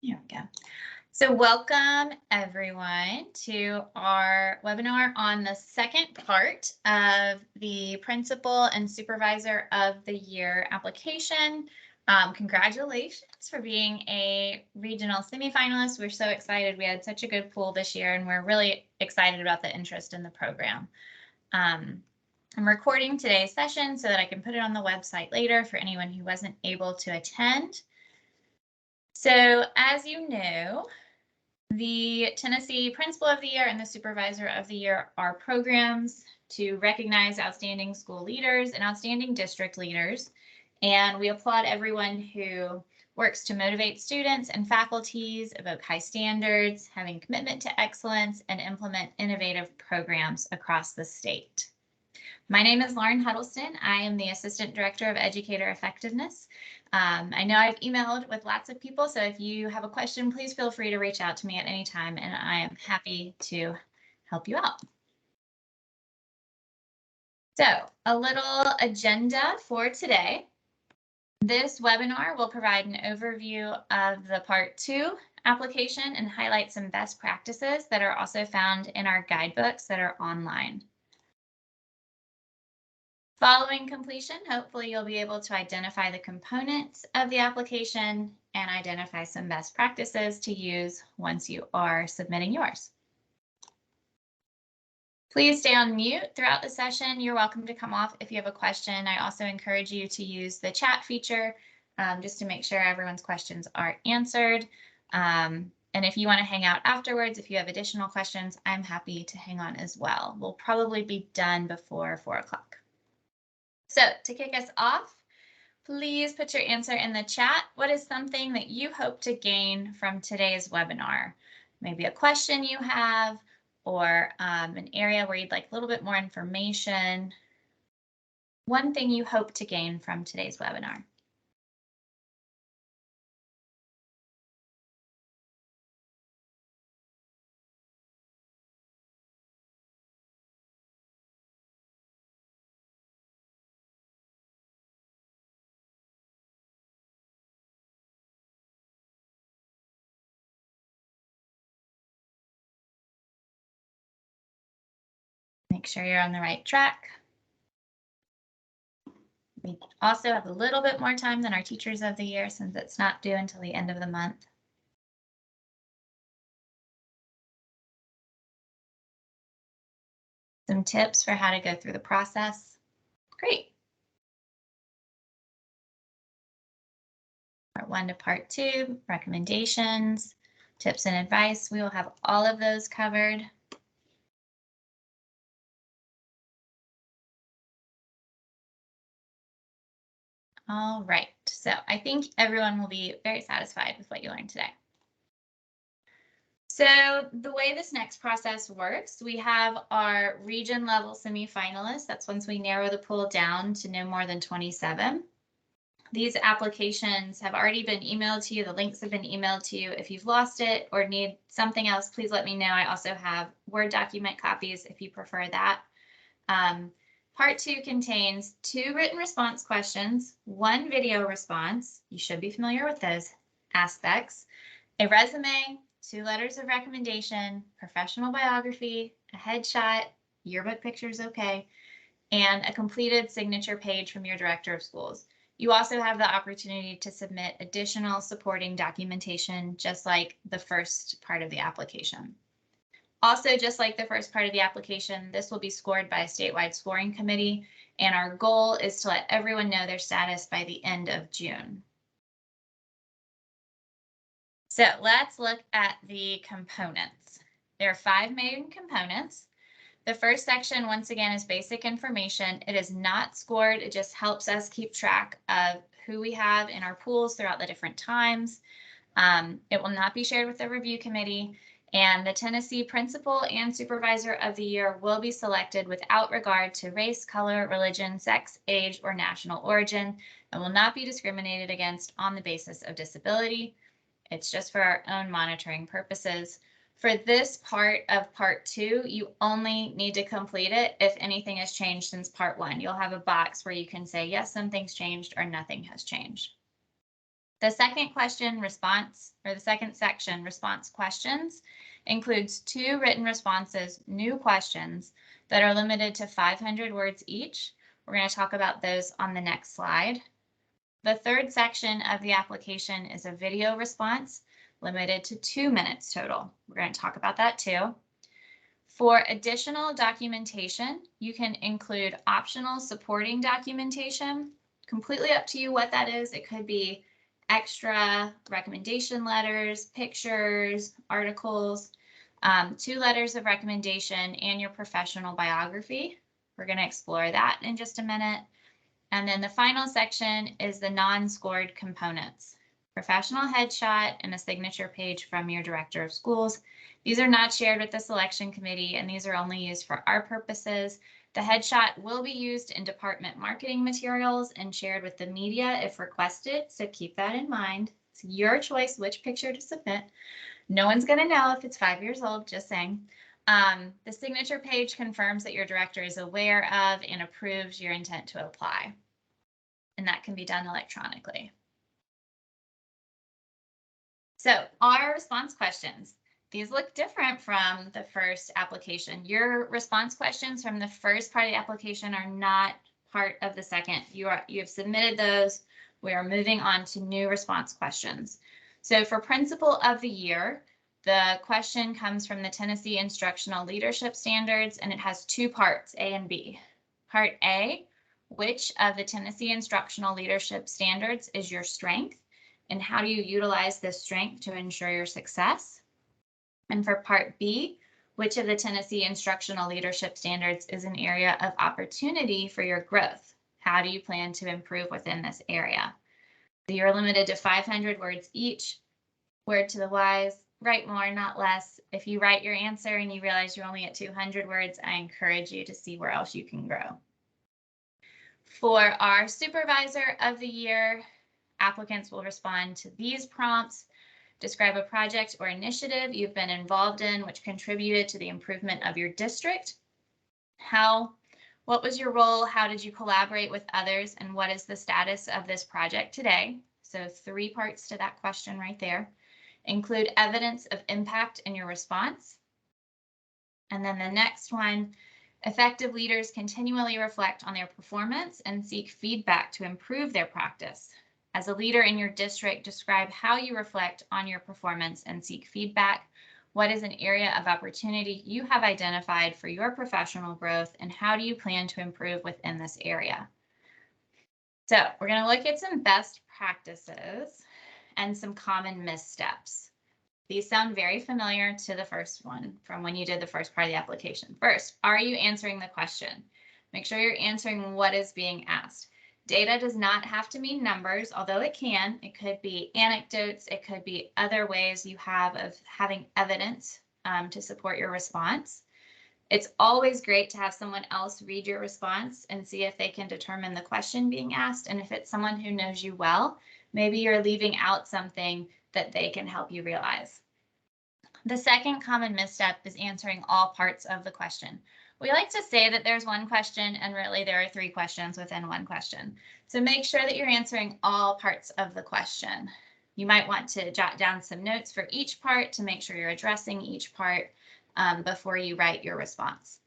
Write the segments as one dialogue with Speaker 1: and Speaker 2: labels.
Speaker 1: There we go. So welcome everyone to our webinar on the second part of the Principal and Supervisor of the Year application. Congratulations for being a regional semifinalist. We're so excited. We had such a good pool this year and we're really excited about the interest in the program. I'm recording today's session so that I can put it on the website later for anyone who wasn't able to attend. So as you know, the Tennessee Principal of the Year and the Supervisor of the Year are programs to recognize outstanding school leaders and outstanding district leaders. And we applaud everyone who works to motivate students and faculties, evoke high standards, having commitment to excellence, and implement innovative programs across the state. My name is Lauren Huddleston. I am the Assistant Director of Educator Effectiveness. I know I've emailed with lots of people, so if you have a question, please feel free to reach out to me at any time, and I am happy to help you out. So, a little agenda for today. This webinar will provide an overview of the Part 2 application and highlight some best practices that are also found in our guidebooks that are online. Following completion, hopefully you'll be able to identify the components of the application and identify some best practices to use once you are submitting yours. Please stay on mute throughout the session. You're welcome to come off if you have a question. I also encourage you to use the chat feature just to make sure everyone's questions are answered. And if you want to hang out afterwards, if you have additional questions, I'm happy to hang on as well. We'll probably be done before 4 o'clock. So to kick us off, please put your answer in the chat. What is something that you hope to gain from today's webinar? Maybe a question you have or an area where you'd like a little bit more information. One thing you hope to gain from today's webinar. Make sure you're on the right track. We also have a little bit more time than our Teachers of the Year since it's not due until the end of the month. Some tips for how to go through the process. Great. Part 1 to Part 2, recommendations, tips and advice. We will have all of those covered. All right, so I think everyone will be very satisfied with what you learned today. So the way this next process works, we have our region level semifinalists. That's once we narrow the pool down to no more than 27. These applications have already been emailed to you. The links have been emailed to you. If you've lost it or need something else, please let me know. I also have Word document copies if you prefer that. Part 2 contains 2 written response questions, 1 video response. You should be familiar with those aspects. A resume, 2 letters of recommendation, professional biography, a headshot, yearbook pictures okay, and a completed signature page from your director of schools. You also have the opportunity to submit additional supporting documentation, just like the first part of the application. Also, just like the first part of the application, this will be scored by a statewide scoring committee, and our goal is to let everyone know their status by the end of June. So let's look at the components. There are 5 main components. The first section, once again, is basic information. It is not scored. It just helps us keep track of who we have in our pools throughout the different times. It will not be shared with the review committee. And the Tennessee Principal and Supervisor of the Year will be selected without regard to race, color, religion, sex, age, or national origin, and will not be discriminated against on the basis of disability. It's just for our own monitoring purposes. For this part of Part 2, you only need to complete it if anything has changed since Part 1. You'll have a box where you can say, yes, something's changed or nothing has changed. The second question response, or the second section, response questions, includes 2 written responses, new questions that are limited to 500 words each. We're going to talk about those on the next slide. The third section of the application is a video response limited to 2 minutes total. We're going to talk about that too. For additional documentation, you can include optional supporting documentation. Completely up to you what that is. It could be extra recommendation letters, pictures, articles, 2 letters of recommendation, and your professional biography. We're going to explore that in just a minute. And then the final section is the non-scored components. Professional headshot and a signature page from your director of schools. These are not shared with the selection committee, and these are only used for our purposes. The headshot will be used in department marketing materials and shared with the media if requested, so keep that in mind. It's your choice which picture to submit. No one's going to know if it's 5 years old, just saying. The signature page confirms that your director is aware of and approves your intent to apply, and that can be done electronically. So our response questions, these look different from the first application. Your response questions from the first part of the application are not part of the second. You have submitted those. We are moving on to new response questions. So for Principal of the Year, the question comes from the Tennessee Instructional Leadership Standards, and it has 2 parts, A and B. Part A, which of the Tennessee Instructional Leadership Standards is your strength, and how do you utilize this strength to ensure your success? And for Part B, which of the Tennessee Instructional Leadership Standards is an area of opportunity for your growth? How do you plan to improve within this area? So you're limited to 500 words each. Word to the wise, write more, not less. If you write your answer and you realize you're only at 200 words, I encourage you to see where else you can grow. For our Supervisor of the Year, applicants will respond to these prompts. Describe a project or initiative you've been involved in which contributed to the improvement of your district. What was your role? How did you collaborate with others? And what is the status of this project today? So 3 parts to that question right there. Include evidence of impact in your response. And then the next one, effective leaders continually reflect on their performance and seek feedback to improve their practice. As a leader in your district, describe how you reflect on your performance and seek feedback. What is an area of opportunity you have identified for your professional growth, and how do you plan to improve within this area? So we're going to look at some best practices and some common missteps. These sound very familiar to the first one from when you did the first part of the application. First, are you answering the question? Make sure you're answering what is being asked. Data does not have to mean numbers, although it can. It could be anecdotes. It could be other ways you have of having evidence to support your response. It's always great to have someone else read your response and see if they can determine the question being asked. And if it's someone who knows you well, maybe you're leaving out something that they can help you realize. The second common misstep is answering all parts of the question. We like to say that there's one question, and really there are 3 questions within one question. So make sure that you're answering all parts of the question. You might want to jot down some notes for each part to make sure you're addressing each part before you write your response.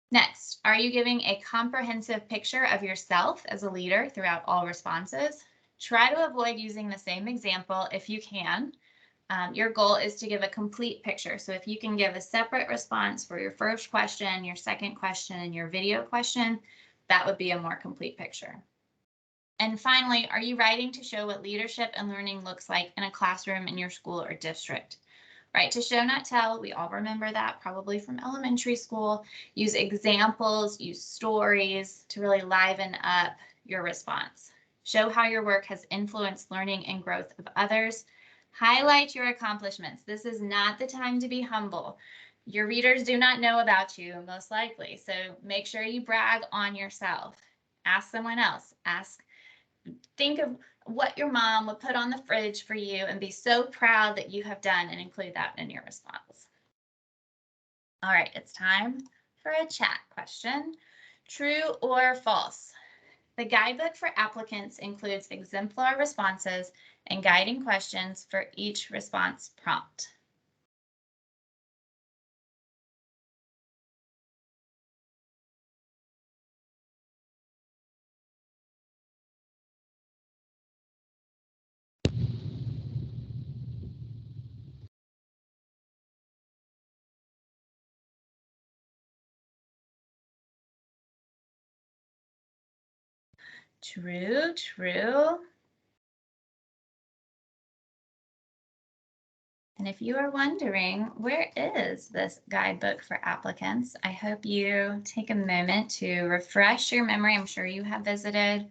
Speaker 1: Next, are you giving a comprehensive picture of yourself as a leader throughout all responses? Try to avoid using the same example if you can. Your goal is to give a complete picture. So if you can give a separate response for your first question, your second question, and your video question, that would be a more complete picture. And finally, are you writing to show what leadership and learning looks like in a classroom in your school or district? Write to show, not tell. We all remember that probably from elementary school. Use examples, use stories to really liven up your response. Show how your work has influenced learning and growth of others. Highlight your accomplishments. This is not the time to be humble. Your readers do not know about you, most likely. So make sure you brag on yourself. Ask someone else. Think of what your mom would put on the fridge for you and be so proud that you have done, and include that in your response. All right, it's time for a chat question. True or false? The guidebook for applicants includes exemplar responses and guiding questions for each response prompt. True, true. And if you are wondering, where is this guidebook for applicants? I hope you take a moment to refresh your memory. I'm sure you have visited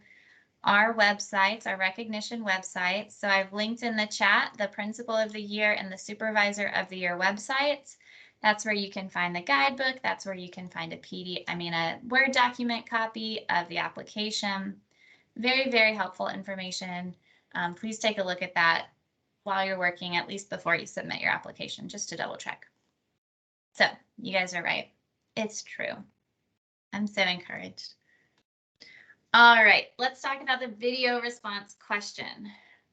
Speaker 1: our websites, our recognition websites. So I've linked in the chat the Principal of the Year and the Supervisor of the Year websites. That's where you can find the guidebook. That's where you can find a Word document copy of the application. Very, very helpful information. Please take a look at that while you're working, at least before you submit your application, just to double check. So you guys are right. It's true. I'm so encouraged. All right, let's talk about the video response question.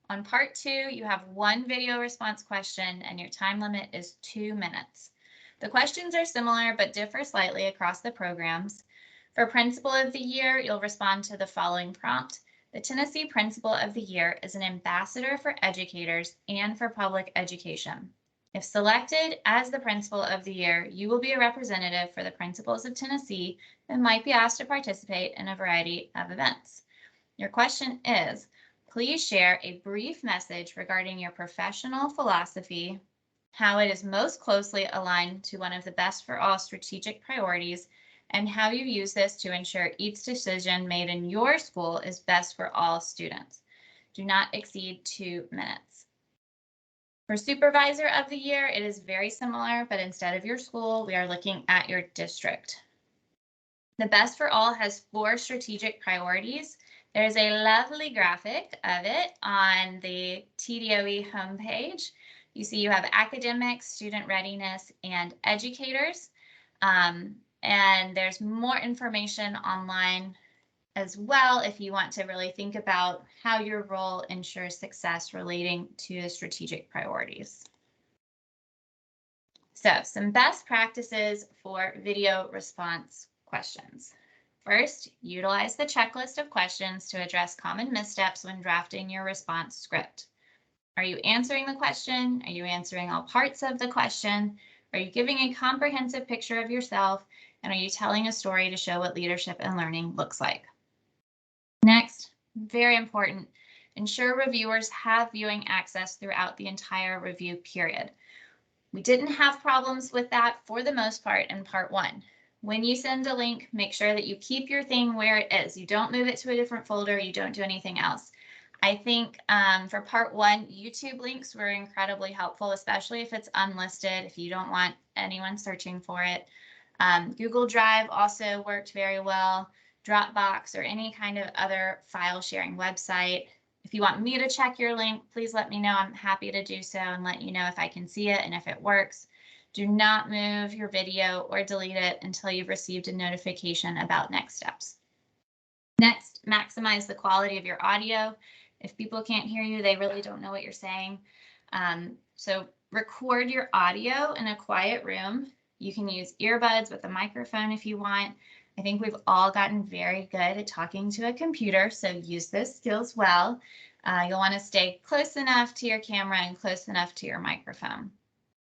Speaker 1: On part 2, you have one video response question and your time limit is 2 minutes. The questions are similar but differ slightly across the programs. For Principal of the Year, you'll respond to the following prompt. The Tennessee Principal of the Year is an ambassador for educators and for public education. If selected as the Principal of the Year, you will be a representative for the principals of Tennessee and might be asked to participate in a variety of events. Your question is, please share a brief message regarding your professional philosophy, how it is most closely aligned to one of the best for all strategic priorities, and how you use this to ensure each decision made in your school is best for all students. Do not exceed 2 minutes. For Supervisor of the Year, it is very similar, but instead of your school, we are looking at your district. The Best for All has 4 strategic priorities. There's a lovely graphic of it on the TDOE homepage. You see you have academics, student readiness, and educators. And there's more information online as well if you want to really think about how your role ensures success relating to the strategic priorities. So some best practices for video response questions. First, utilize the checklist of questions to address common missteps when drafting your response script. Are you answering the question? Are you answering all parts of the question? Are you giving a comprehensive picture of yourself? And are you telling a story to show what leadership and learning looks like? Next, very important, ensure reviewers have viewing access throughout the entire review period. We didn't have problems with that for the most part in part 1. When you send a link, make sure that you keep your thing where it is. You don't move it to a different folder. You don't do anything else. I think for part 1, YouTube links were incredibly helpful, especially if it's unlisted, if you don't want anyone searching for it. Google Drive also worked very well. Dropbox or any kind of other file sharing website. If you want me to check your link, please let me know. I'm happy to do so and let you know if I can see it and if it works. Do not move your video or delete it until you've received a notification about next steps. Next, maximize the quality of your audio. If people can't hear you, they really don't know what you're saying. So record your audio in a quiet room. You can use earbuds with a microphone if you want. I think we've all gotten very good at talking to a computer, so use those skills well. You'll want to stay close enough to your camera and close enough to your microphone.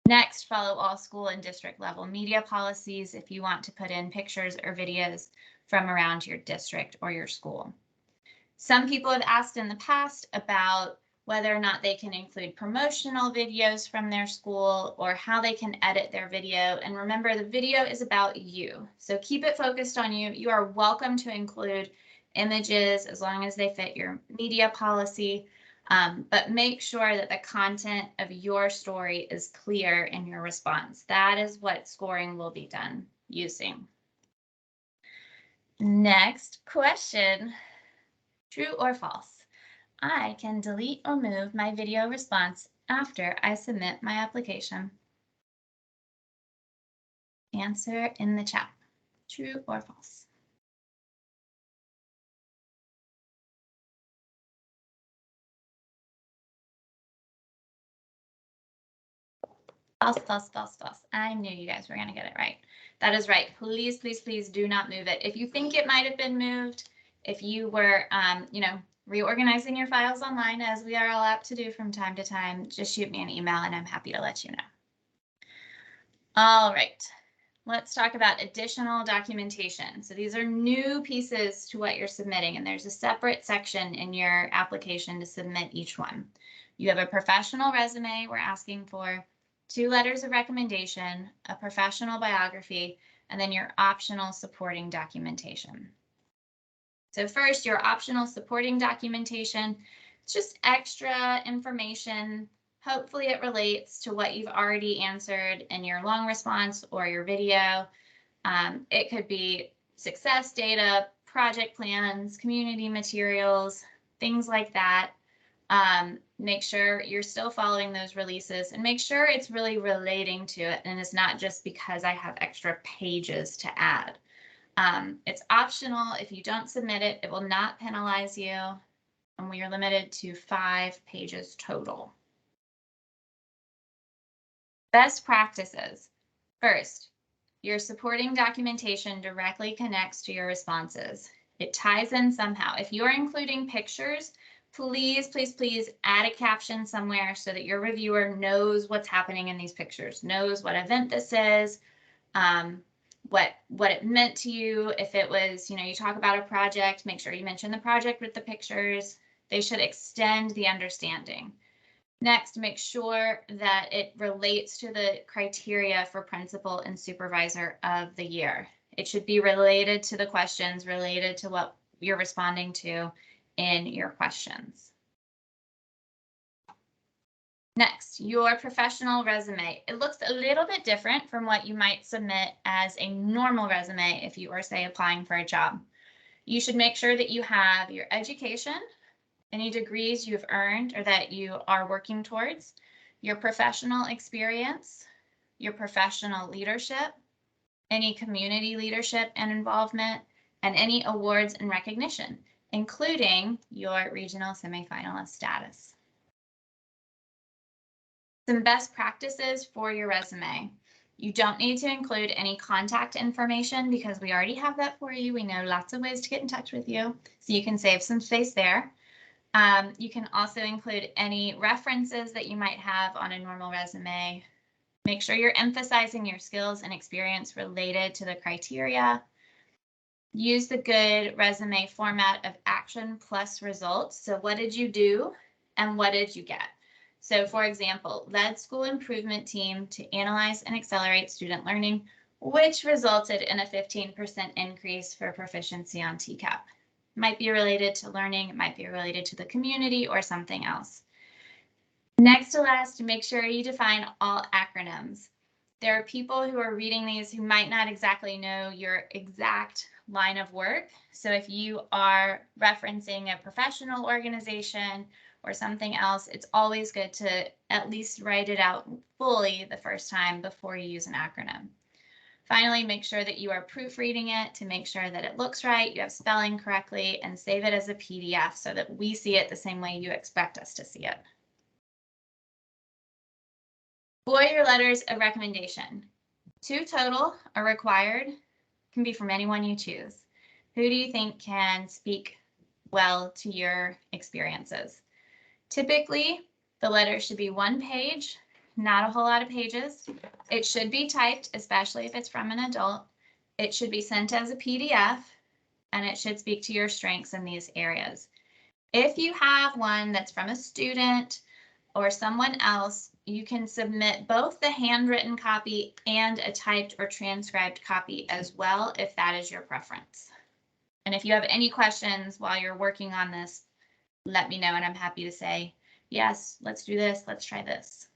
Speaker 1: Next, follow all school and district level media policies if you want to put in pictures or videos from around your district or your school. Some people have asked in the past about whether or not they can include promotional videos from their school or how they can edit their video. And remember, the video is about you. So keep it focused on you. You are welcome to include images as long as they fit your media policy, but make sure that the content of your story is clear in your response. That is what scoring will be done using. Next question, true or false? I can delete or move my video response after I submit my application. Answer in the chat, true or false. False. I knew you guys were going to get it right. That is right. Please, please, please do not move it. If you think it might have been moved, if you were, reorganizing your files online, as we are all apt to do from time to time, just shoot me an email and I'm happy to let you know. All right. Let's talk about additional documentation. So these are new pieces to what you're submitting, and there's a separate section in your application to submit each one. You have a professional resume we're asking for, 2 letters of recommendation, a professional biography, and then your optional supporting documentation. So first, your optional supporting documentation, it's just extra information. Hopefully it relates to what you've already answered in your long response or your video. It could be success data, project plans, community materials, things like that. Make sure you're still following those releases and make sure it's really relating to it and it's not just because I have extra pages to add. It's optional. If you don't submit it, it will not penalize you, and we are limited to 5 pages total. Best practices. First, your supporting documentation directly connects to your responses. It ties in somehow. If you're including pictures, please, please, please add a caption somewhere so that your reviewer knows what's happening in these pictures, knows what event this is, what it meant to you. If it was, you talk about a project, make sure you mention the project with the pictures. They should extend the understanding. Next, make sure that it relates to the criteria for principal and supervisor of the year. It should be related to the questions, related to what you're responding to in your questions. Next, your professional resume. It looks a little bit different from what you might submit as a normal resume if you are, say, applying for a job. You should make sure that you have your education, any degrees you've earned or that you are working towards, your professional experience, your professional leadership, any community leadership and involvement, and any awards and recognition, including your regional semifinalist status. Some best practices for your resume. You don't need to include any contact information because we already have that for you. We know lots of ways to get in touch with you, so you can save some space there. You can also include any references that you might have on a normal resume. Make sure you're emphasizing your skills and experience related to the criteria. Use the good resume format of action plus results. So what did you do and what did you get? So for example, led school improvement team to analyze and accelerate student learning, which resulted in a 15% increase for proficiency on TCAP. Might be related to learning, it might be related to the community or something else. Next to last, make sure you define all acronyms. There are people who are reading these who might not exactly know your exact line of work. So if you are referencing a professional organization or something else, it's always good to at least write it out fully the first time before you use an acronym. Finally, make sure that you are proofreading it to make sure that it looks right, you have spelling correctly, and save it as a PDF so that we see it the same way you expect us to see it. For your letters of recommendation, 2 total are required, can be from anyone you choose. Who do you think can speak well to your experiences? Typically, the letter should be 1 page, not a whole lot of pages. It should be typed, especially if it's from an adult. It should be sent as a PDF, and it should speak to your strengths in these areas. If you have one that's from a student or someone else, you can submit both the handwritten copy and a typed or transcribed copy as well, if that is your preference. And if you have any questions while you're working on this, let me know, and I'm happy to say, yes, let's do this, let's try this.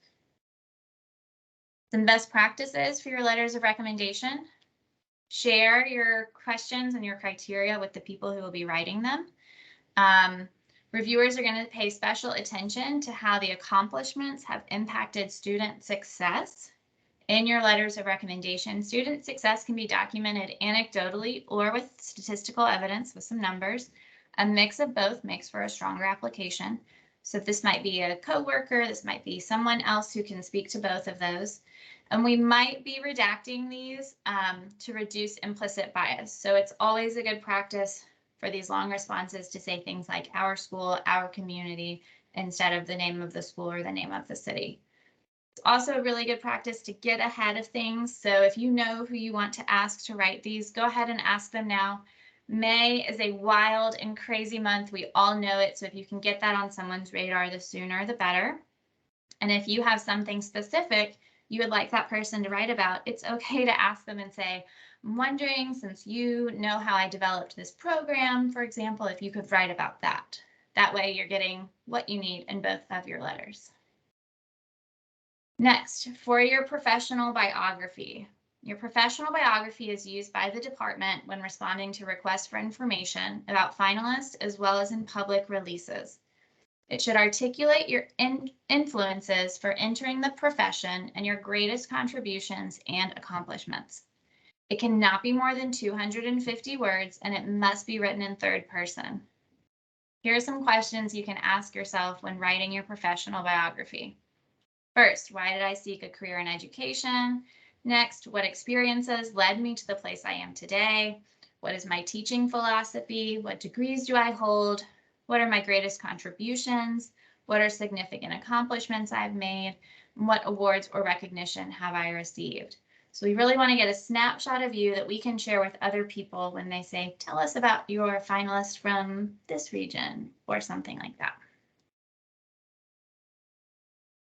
Speaker 1: Some best practices for your letters of recommendation. Share your questions and your criteria with the people who will be writing them. Reviewers are going to pay special attention to how the accomplishments have impacted student success. In your letters of recommendation, student success can be documented anecdotally or with statistical evidence with some numbers. A mix of both makes for a stronger application. So this might be a coworker, this might be someone else who can speak to both of those. And we might be redacting these to reduce implicit bias. So it's always a good practice for these long responses to say things like our school, our community, instead of the name of the school or the name of the city. It's also a really good practice to get ahead of things. So if you know who you want to ask to write these, go ahead and ask them now. May is a wild and crazy month. We all know it. So if you can get that on someone's radar, the sooner the better. And if you have something specific you would like that person to write about, it's okay to ask them and say, I'm wondering, since you know how I developed this program, for example, if you could write about that. That way you're getting what you need in both of your letters. Next, for your professional biography. Your professional biography is used by the department when responding to requests for information about finalists as well as in public releases. It should articulate your influences for entering the profession and your greatest contributions and accomplishments. It cannot be more than 250 words, and it must be written in third person. Here are some questions you can ask yourself when writing your professional biography. First, why did I seek a career in education? Next, what experiences led me to the place I am today? What is my teaching philosophy? What degrees do I hold? What are my greatest contributions? What are significant accomplishments I've made? And what awards or recognition have I received? So we really want to get a snapshot of you that we can share with other people when they say, tell us about your finalist from this region or something like that.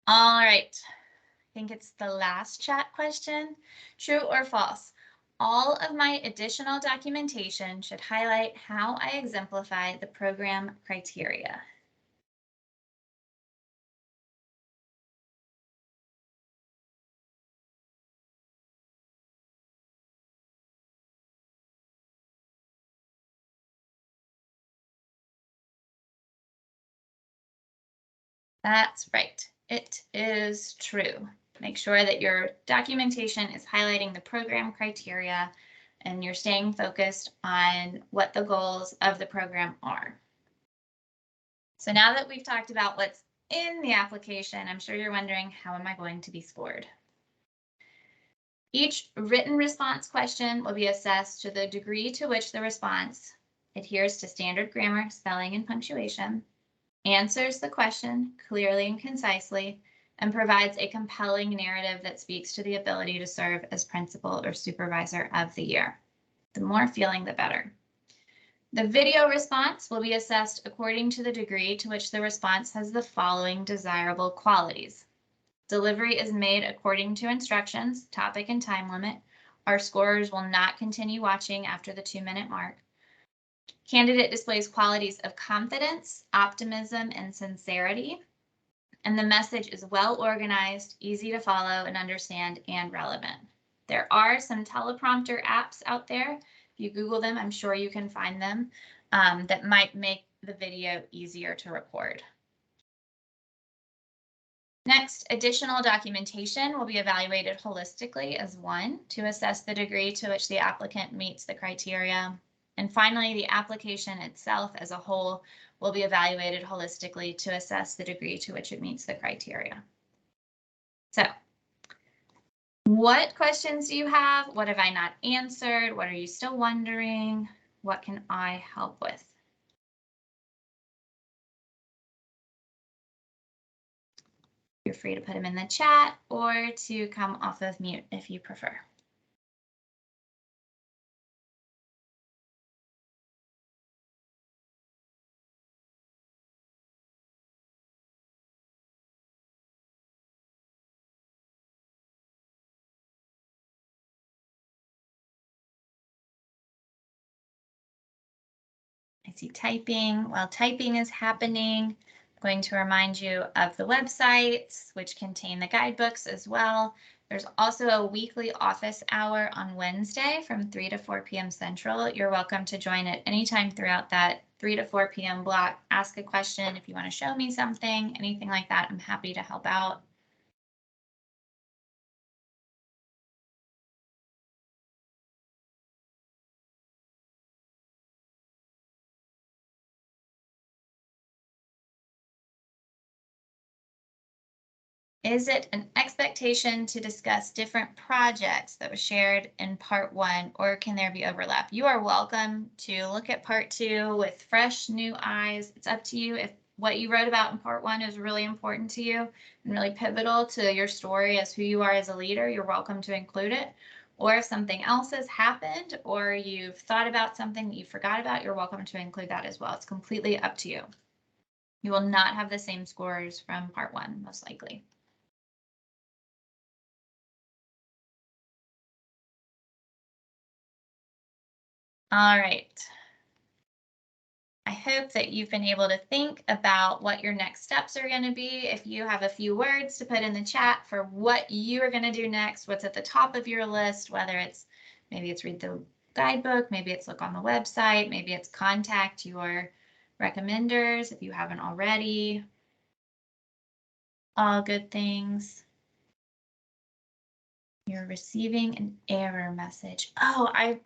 Speaker 1: All right, I think it's the last chat question. True or false? All of my additional documentation should highlight how I exemplify the program criteria. That's right. It is true. Make sure that your documentation is highlighting the program criteria and you're staying focused on what the goals of the program are. So now that we've talked about what's in the application, I'm sure you're wondering, how am I going to be scored? Each written response question will be assessed to the degree to which the response adheres to standard grammar, spelling, and punctuation, answers the question clearly and concisely, and provides a compelling narrative that speaks to the ability to serve as principal or supervisor of the year. The more feeling, the better. The video response will be assessed according to the degree to which the response has the following desirable qualities. Delivery is made according to instructions, topic, and time limit. Our scorers will not continue watching after the 2-minute mark. Candidate displays qualities of confidence, optimism, and sincerity. And the message is well organized, easy to follow and understand, and relevant. There are some teleprompter apps out there. If you Google them, I'm sure you can find them that might make the video easier to record. Next, additional documentation will be evaluated holistically as one to assess the degree to which the applicant meets the criteria. And finally, the application itself as a whole will be evaluated holistically to assess the degree to which it meets the criteria. So, what questions do you have? What have I not answered? What are you still wondering? What can I help with? You're free to put them in the chat or to come off of mute if you prefer. I see typing. While typing is happening, I'm going to remind you of the websites, which contain the guidebooks as well. There's also a weekly office hour on Wednesday from 3 to 4 p.m. Central. You're welcome to join at any time throughout that 3 to 4 p.m. block. Ask a question if you want to show me something, anything like that. I'm happy to help out. Is it an expectation to discuss different projects that was shared in part 1, or can there be overlap? You are welcome to look at part 2 with fresh new eyes. It's up to you. If what you wrote about in part 1 is really important to you and really pivotal to your story as who you are as a leader, you're welcome to include it. Or if something else has happened or you've thought about something that you forgot about, you're welcome to include that as well. It's completely up to you. You will not have the same scores from part 1, most likely. All right. I hope that you've been able to think about what your next steps are going to be. If you have a few words to put in the chat for what you are going to do next, what's at the top of your list, whether it's maybe it's read the guidebook, maybe it's look on the website, maybe it's contact your recommenders if you haven't already. All good things. You're receiving an error message. Oh,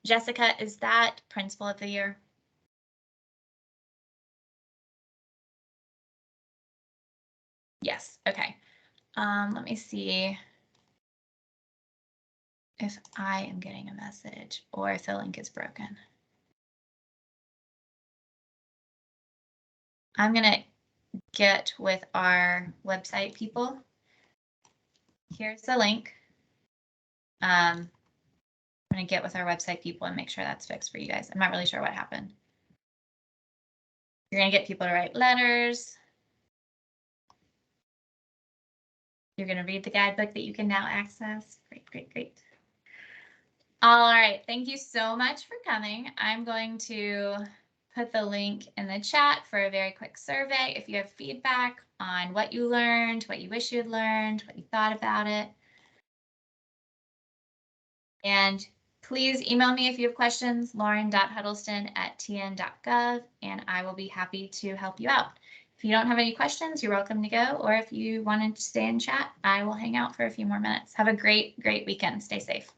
Speaker 1: Jessica, is that Principal of the Year? Yes, okay. Let me see if I am getting a message or if the link is broken. I'm gonna get with our website people. Here's the link. I'm gonna get with our website people and make sure that's fixed for you guys. I'm not really sure what happened. You're gonna get people to write letters. You're gonna read the guidebook that you can now access. Great, great, great. All right, thank you so much for coming. I'm going to put the link in the chat for a very quick survey. If you have feedback on what you learned, what you wish you had learned, what you thought about it. And please email me if you have questions, lauren.huddleston@tn.gov, and I will be happy to help you out. If you don't have any questions, you're welcome to go. Or if you wanted to stay and chat, I will hang out for a few more minutes. Have a great, great weekend. Stay safe.